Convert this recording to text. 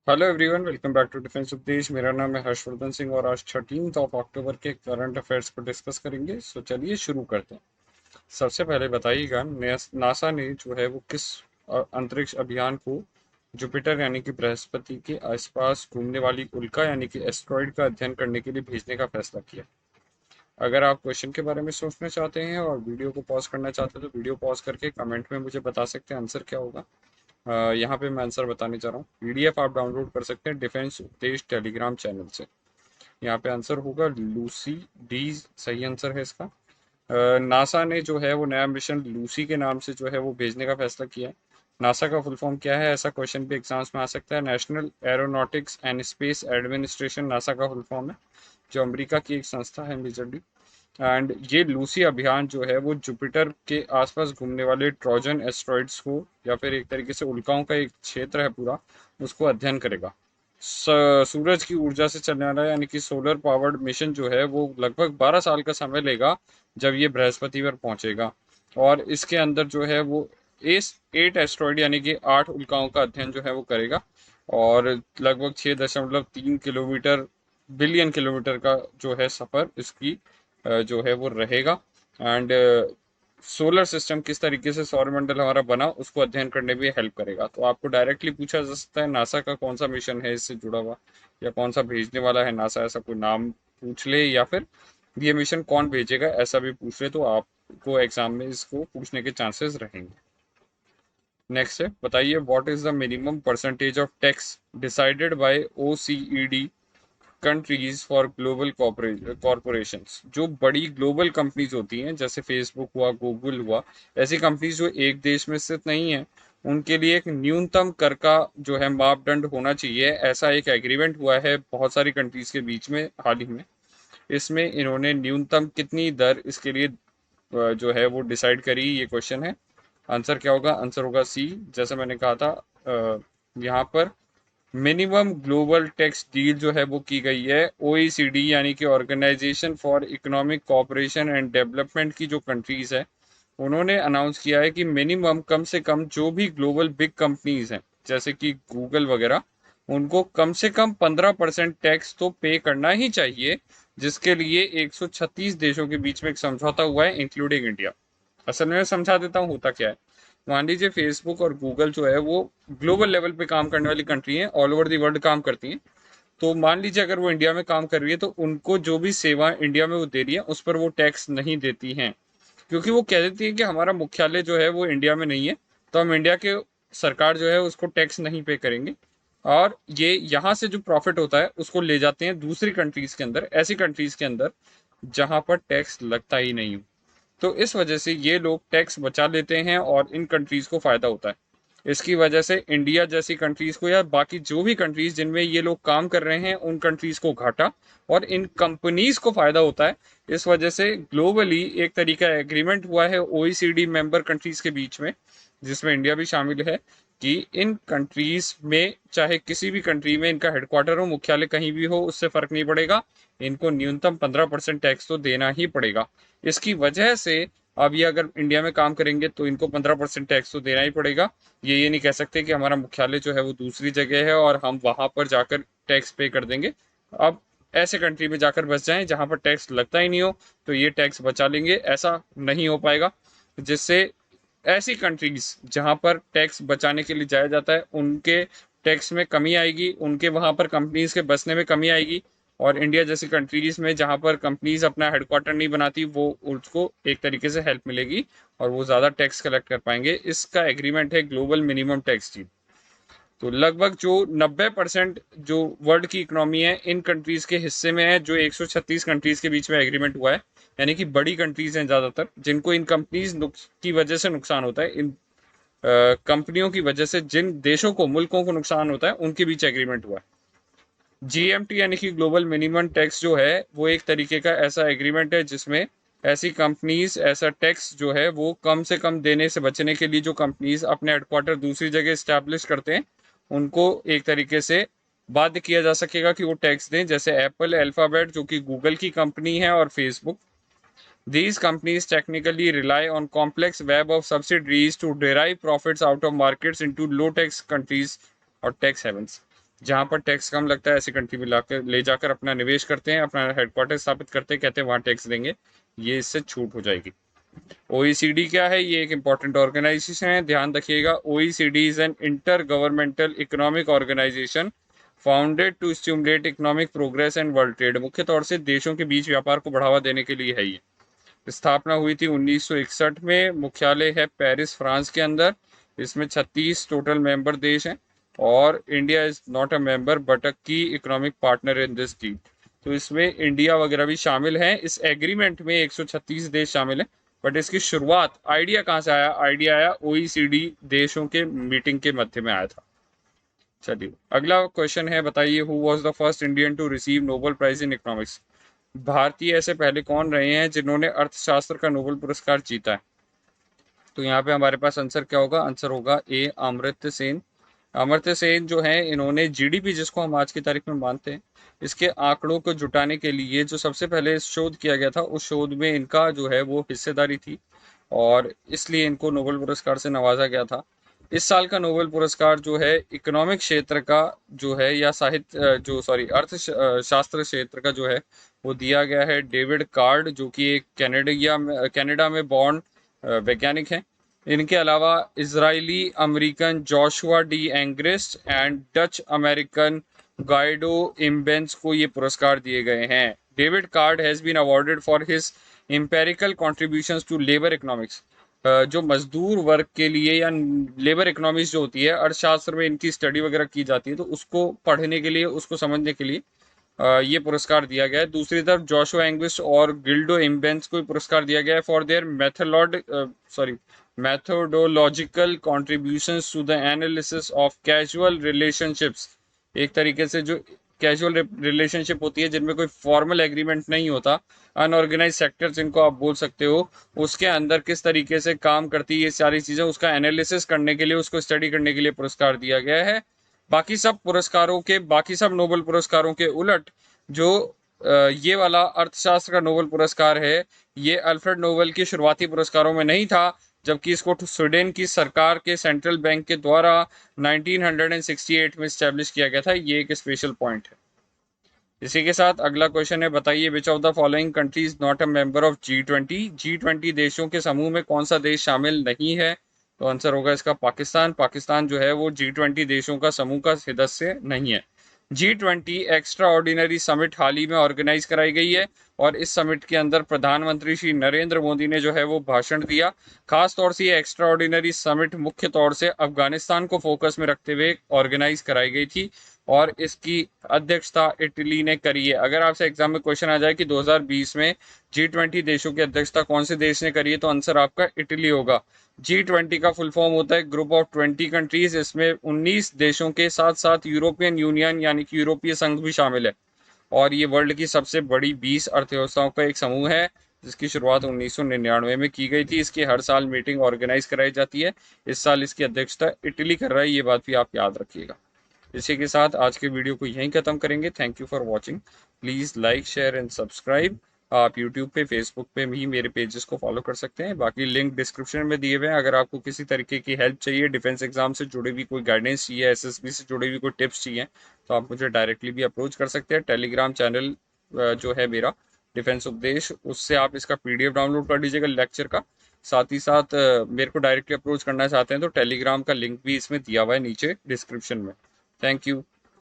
Hello everyone, welcome back to defence Updesh. मेरा नाम है हर्षवर्धन सिंह और आज 13 अक्टूबर के करंट अफेयर्स को डिस्कस करेंगे। सो चलिए शुरू करते हैं। सबसे पहले बताइएगा, नासा ने जो है वो किस अंतरिक्ष अभियान को जुपिटर यानी कि बृहस्पति के आसपास घूमने वाली उल्का यानी कि एस्ट्रॉइड का अध्ययन करने के लिए भेजने का फैसला किया। अगर आप क्वेश्चन के बारे में सोचना चाहते हैं और वीडियो को पॉज करना चाहते हैं तो वीडियो पॉज करके कमेंट में मुझे बता सकते हैं आंसर क्या होगा। यहाँ पे मैं आंसर बताने जा रहा हूँ। पीडीएफ आप डाउनलोड कर सकते हैं डिफेंस उपदेश टेलीग्राम चैनल से। यहाँ पे आंसर होगा लूसी। डी सही आंसर है इसका। नासा ने जो है वो नया मिशन लूसी के नाम से जो है वो भेजने का फैसला किया है। नासा का फुल फॉर्म क्या है, ऐसा क्वेश्चन भी एग्जाम्स में आ सकता है। National aeronautics and space administration NASA का फुल फॉर्म है, जो अमेरिका की एक संस्था है मेजरली। एंड ये लूसी अभियान जो है वो जुपिटर के आसपास घूमने वाले ट्रोजन एस्ट्रॉइड्स को या फिर एक तरीके से उल्काओं का एक क्षेत्र है पूरा, उसको अध्ययन करेगा। सूरज की ऊर्जा से चलने वाला यानी कि सोलर पावर्ड मिशन जो है वो लगभग 12 साल का समय लेगा जब ये बृहस्पति पर पहुंचेगा। और इसके अंदर जो है वो इस 8 एस्ट्रॉइड यानी कि 8 उल्काओं का अध्ययन जो है वो करेगा। और लगभग 6.3 किलोमीटर बिलियन किलोमीटर का जो है सफ़र इसकी जो है वो रहेगा। एंड सोलर सिस्टम किस तरीके से सौरमंडल हमारा बना उसको अध्ययन करने में हेल्प करेगा। तो आपको डायरेक्टली पूछा जा सकता है नासा का कौन सा मिशन है इससे जुड़ा हुआ, या कौन सा भेजने वाला है नासा, ऐसा कोई नाम पूछ ले, या फिर ये मिशन कौन भेजेगा ऐसा भी पूछ ले, तो आपको एग्जाम में इसको पूछने के चांसेस रहेंगे। नेक्स्ट है, बताइए what is the minimum percentage of tax decided by OECD countries for global corporations. जो बड़ी ग्लोबल कंपनीज होती हैं जैसे फेसबुक हुआ, गूगल हुआ, ऐसी कंपनीज जो एक देश में स्थित नहीं है, उनके लिए एक न्यूनतम कर का जो है मापदंड होना चाहिए। ऐसा एक एग्रीमेंट हुआ है बहुत सारी कंट्रीज के बीच में हाल ही में। इसमें इन्होंने न्यूनतम कितनी दर इसके लिए जो है वो डिसाइड करी, ये क्वेश्चन है। आंसर क्या होगा, आंसर होगा सी। जैसे मैंने कहा था, यहाँ पर मिनिमम ग्लोबल टैक्स डील जो है वो की गई है ओईसीडी यानी कि organisation for economic cooperation and development की जो कंट्रीज है, उन्होंने अनाउंस किया है कि मिनिमम कम से कम जो भी ग्लोबल बिग कंपनीज हैं जैसे कि गूगल वगैरह, उनको कम से कम 15% टैक्स तो पे करना ही चाहिए, जिसके लिए 136 देशों के बीच में एक समझौता हुआ है इंक्लूडिंग इंडिया। असल में मैं समझा देता हूँ होता क्या है। मान लीजिए फेसबुक और गूगल जो है वो ग्लोबल लेवल पे काम करने वाली कंट्री है, ऑल ओवर दी वर्ल्ड काम करती हैं। तो मान लीजिए अगर वो इंडिया में काम कर रही है तो उनको जो भी सेवा इंडिया में वो दे रही है उस पर वो टैक्स नहीं देती हैं, क्योंकि वो कह देती है कि हमारा मुख्यालय जो है वो इंडिया में नहीं है, तो हम इंडिया के सरकार जो है उसको टैक्स नहीं पे करेंगे। और ये यहाँ से जो प्रॉफिट होता है उसको ले जाते हैं दूसरी कंट्रीज के अंदर, ऐसी कंट्रीज के अंदर जहां पर टैक्स लगता ही नहीं हो। तो इस वजह से ये लोग टैक्स बचा लेते हैं और इन कंट्रीज को फायदा होता है। इसकी वजह से इंडिया जैसी कंट्रीज को या बाकी जो भी कंट्रीज जिनमें ये लोग काम कर रहे हैं उन कंट्रीज को घाटा और इन कंपनीज को फायदा होता है। इस वजह से ग्लोबली एक तरीका एग्रीमेंट हुआ है ओईसीडी मेंबर कंट्रीज के बीच में, जिसमें इंडिया भी शामिल है, कि इन कंट्रीज में चाहे किसी भी कंट्री में इनका हेडक्वार्टर हो, मुख्यालय कहीं भी हो, उससे फर्क नहीं पड़ेगा, इनको न्यूनतम 15% टैक्स तो देना ही पड़ेगा। इसकी वजह से अब ये अगर इंडिया में काम करेंगे तो इनको 15% टैक्स तो देना ही पड़ेगा। ये नहीं कह सकते कि हमारा मुख्यालय जो है वो दूसरी जगह है और हम वहां पर जाकर टैक्स पे कर देंगे। अब ऐसे कंट्री में जाकर बस जाएं जहां पर टैक्स लगता ही नहीं हो, तो ये टैक्स बचा लेंगे, ऐसा नहीं हो पाएगा। जिससे ऐसी कंट्रीज जहां पर टैक्स बचाने के लिए जाया जाता है उनके टैक्स में कमी आएगी, उनके वहां पर कंपनीज के बसने में कमी आएगी। और इंडिया जैसी कंट्रीज में जहां पर कंपनीज अपना हेडक्वार्टर नहीं बनाती, वो उसको एक तरीके से हेल्प मिलेगी और वो ज़्यादा टैक्स कलेक्ट कर पाएंगे। इसका एग्रीमेंट है ग्लोबल मिनिमम टैक्स डील। तो लगभग जो 90% जो वर्ल्ड की इकोनॉमी है इन कंट्रीज के हिस्से में है, जो 136 कंट्रीज के बीच में एग्रीमेंट हुआ है। यानी कि बड़ी कंट्रीज हैं ज़्यादातर जिनको इन कंपनीज की वजह से नुकसान होता है। इन कंपनियों की वजह से जिन देशों को, मुल्कों को नुकसान होता है, उनके बीच एग्रीमेंट हुआ है। जीएमटी यानी कि ग्लोबल मिनिमम टैक्स जो है वो एक तरीके का ऐसा एग्रीमेंट है जिसमें ऐसी कंपनीज ऐसा टैक्स जो है वो कम से कम देने से बचने के लिए, जो कंपनीज अपने हेडक्वार्टर दूसरी जगह स्टैब्लिश करते हैं, उनको एक तरीके से बाध्य किया जा सकेगा कि वो टैक्स दें। जैसे एप्पल, अल्फाबेट जो कि गूगल की कंपनी है, और Facebook. These companies technically rely on complex web of subsidiaries to derive profits out of markets into low tax countries or tax havens. जहाँ पर टैक्स कम लगता है ऐसी कंट्री में लाकर ले जाकर अपना निवेश करते हैं, अपना हेडक्वार्टर स्थापित करते हैं, कहते हैं वहाँ टैक्स देंगे, ये इससे छूट हो जाएगी। ओईसीडी क्या है? ये एक इंपॉर्टेंट ऑर्गेनाइजेशन है, ध्यान रखिएगा। OECD is an intergovernmental economic organisation founded to stimulate economic progress and world trade. मुख्य तौर से देशों के बीच व्यापार को बढ़ावा देने के लिए है ये। स्थापना हुई थी 1961 में। मुख्यालय है पेरिस, फ्रांस के अंदर। इसमें 36 टोटल मेंबर देश हैं और India is not a member but a key economic partner in this deal. तो इसमें इंडिया वगैरह भी शामिल हैं। इस एग्रीमेंट में 136 देश शामिल हैं। बट इसकी शुरुआत आइडिया कहाँ से आया? आइडिया आया ओईसीडी देशों के मीटिंग के मध्य में आया था। चलिए अगला क्वेश्चन है, बताइए who was the first Indian to receive Nobel prize in economics. भारतीय ऐसे पहले कौन रहे हैं जिन्होंने अर्थशास्त्र का नोबेल पुरस्कार जीता है? तो यहाँ पे हमारे पास आंसर क्या होगा? आंसर होगा ए, अमर्त्य सेन। अमर्त्य सेन जो है, इन्होंने जीडीपी, जिसको हम आज की तारीख में मानते हैं, इसके आंकड़ों को जुटाने के लिए जो सबसे पहले शोध किया गया था, उस शोध में इनका जो है वो हिस्सेदारी थी और इसलिए इनको नोबेल पुरस्कार से नवाजा गया था। इस साल का नोबेल पुरस्कार जो है इकोनॉमिक क्षेत्र का जो है, या साहित्य जो सॉरी शास्त्र क्षेत्र का जो है, वो दिया गया है डेविड कार्ड, जो कि एक कनाडा में बॉर्न वैज्ञानिक हैं। इनके अलावा Israeli American Joshua D Angrist and Dutch American Guido Imbens को ये पुरस्कार दिए गए हैं। David Card has been awarded for his empirical contributions to labour economics. जो मजदूर वर्ग के लिए या लेबर इकोनॉमिक्स जो होती है, अर्थशास्त्र में इनकी स्टडी वगैरह की जाती है, तो उसको पढ़ने के लिए, उसको समझने के लिए ये पुरस्कार दिया गया है। दूसरी तरफ जोशुआ एंग्विस्ट और गिल्डो इम्बेंस को पुरस्कार दिया गया है for their methodological contributions to the analysis of causal relationships. एक तरीके से जो कैजुअल रिलेशनशिप होती है जिनमें कोई फॉर्मल एग्रीमेंट नहीं होता, अनऑर्गेनाइज सेक्टर जिनको आप बोल सकते हो, उसके अंदर किस तरीके से काम करती है ये सारी चीज़ें, उसका एनालिसिस करने के लिए, उसको स्टडी करने के लिए पुरस्कार दिया गया है। बाकी सब नोबेल पुरस्कारों के उलट जो ये वाला अर्थशास्त्र का नोबेल पुरस्कार है, ये अल्फ्रेड नोबेल के शुरुआती पुरस्कारों में नहीं था, जबकि इसको स्वीडन की सरकार के सेंट्रल बैंक के द्वारा 1968 में स्टैब्लिश किया गया था। ये एक स्पेशल पॉइंट है। इसी के साथ अगला क्वेश्चन है, बताइए which of the following country is not a member of G20। G20 देशों के समूह में कौन सा देश शामिल नहीं है? तो आंसर होगा इसका पाकिस्तान। पाकिस्तान जो है वो G20 देशों का समूह का सदस्य नहीं है। G20 एक्स्ट्रा ऑर्डिनरी समिट हाल ही में ऑर्गेनाइज कराई गई है और इस समिट के अंदर प्रधानमंत्री श्री नरेंद्र मोदी ने जो है वो भाषण दिया। खास तौर से ये एक्स्ट्रा ऑर्डिनरी समिट मुख्य तौर से अफगानिस्तान को फोकस में रखते हुए ऑर्गेनाइज कराई गई थी और इसकी अध्यक्षता इटली ने करी है। अगर आपसे एग्जाम में क्वेश्चन आ जाए कि 2020 में G20 देशों की अध्यक्षता कौन से देश ने करी है, तो आंसर आपका इटली होगा। G20 का फुल फॉर्म होता है ग्रुप ऑफ 20 कंट्रीज। इसमें 19 देशों के साथ साथ यूरोपियन यूनियन यानी कि यूरोपीय संघ भी शामिल है और ये वर्ल्ड की सबसे बड़ी 20 अर्थव्यवस्थाओं का एक समूह है जिसकी शुरुआत 1999 में की गई थी। इसकी हर साल मीटिंग ऑर्गेनाइज कराई जाती है। इस साल इसकी अध्यक्षता इटली कर रहा है, ये बात भी आप याद रखिएगा। इसी के साथ आज के वीडियो को यहीं खत्म करेंगे। Thank you for watching. Please like, share and subscribe. आप यूट्यूब पे, फेसबुक पे भी मेरे पेजेस को फॉलो कर सकते हैं। बाकी लिंक डिस्क्रिप्शन में दिए हुए हैं। अगर आपको किसी तरीके की हेल्प चाहिए, डिफेंस एग्जाम से जुड़ी हुई कोई गाइडेंस चाहिए, एसएसबी से जुड़ी हुई कोई टिप्स चाहिए, तो आप मुझे डायरेक्टली भी अप्रोच कर सकते हैं। टेलीग्राम चैनल जो है मेरा, डिफेंस उपदेश, उससे आप इसका PDF डाउनलोड कर लीजिएगा लेक्चर का। साथ ही साथ मेरे को डायरेक्टली अप्रोच करना चाहते हैं तो टेलीग्राम का लिंक भी इसमें दिया हुआ है नीचे डिस्क्रिप्शन में। Thank you.